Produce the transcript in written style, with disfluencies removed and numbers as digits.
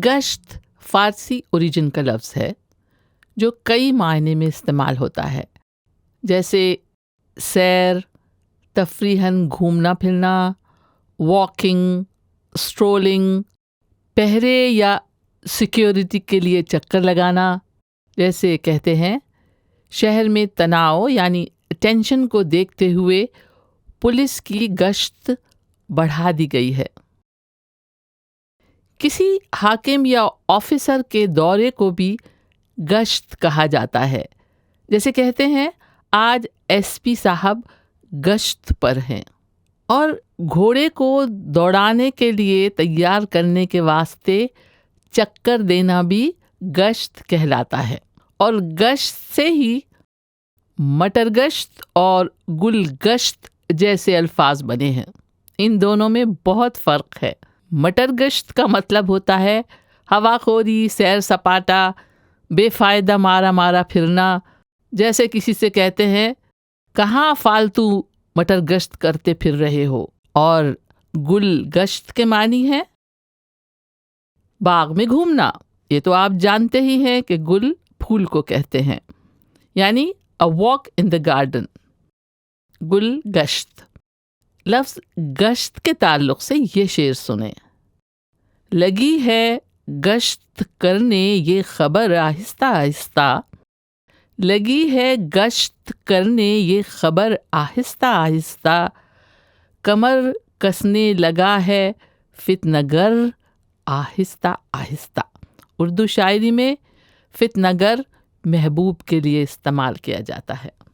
گشت فارسی اوریجن کا لفظ ہے جو کئی معنی میں استعمال ہوتا ہے، جیسے سیر، تفریحاً گھومنا پھرنا، واکنگ، اسٹرولنگ، پہرے یا سیکیورٹی کے لیے چکر لگانا۔ جیسے کہتے ہیں شہر میں تناؤ یعنی ٹینشن کو دیکھتے ہوئے پولیس کی گشت بڑھا دی گئی ہے۔ کسی حاکم یا آفیسر کے دورے کو بھی گشت کہا جاتا ہے، جیسے کہتے ہیں آج ایس پی صاحب گشت پر ہیں۔ اور گھوڑے کو دوڑانے کے لیے تیار کرنے کے واسطے چکر دینا بھی گشت کہلاتا ہے۔ اور گشت سے ہی مٹر گشت اور گل گشت جیسے الفاظ بنے ہیں۔ ان دونوں میں بہت فرق ہے۔ مٹر گشت کا مطلب ہوتا ہے ہوا خوری، سیر سپاٹا، بے فائدہ مارا مارا پھرنا، جیسے کسی سے کہتے ہیں کہاں فالتو مٹر گشت کرتے پھر رہے ہو۔ اور گل گشت کے معنی ہے باغ میں گھومنا۔ یہ تو آپ جانتے ہی ہیں کہ گل پھول کو کہتے ہیں، یعنی a walk in the garden۔ گل گشت لفظ گشت کے تعلق سے یہ شعر سنیں۔ لگی ہے گشت کرنے یہ خبر آہستہ آہستہ، لگی ہے گشت کرنے یہ خبر آہستہ آہستہ، کمر کسنے لگا ہے فتنہ گر آہستہ آہستہ۔ اردو شاعری میں فتنہ گر محبوب کے لیے استعمال کیا جاتا ہے۔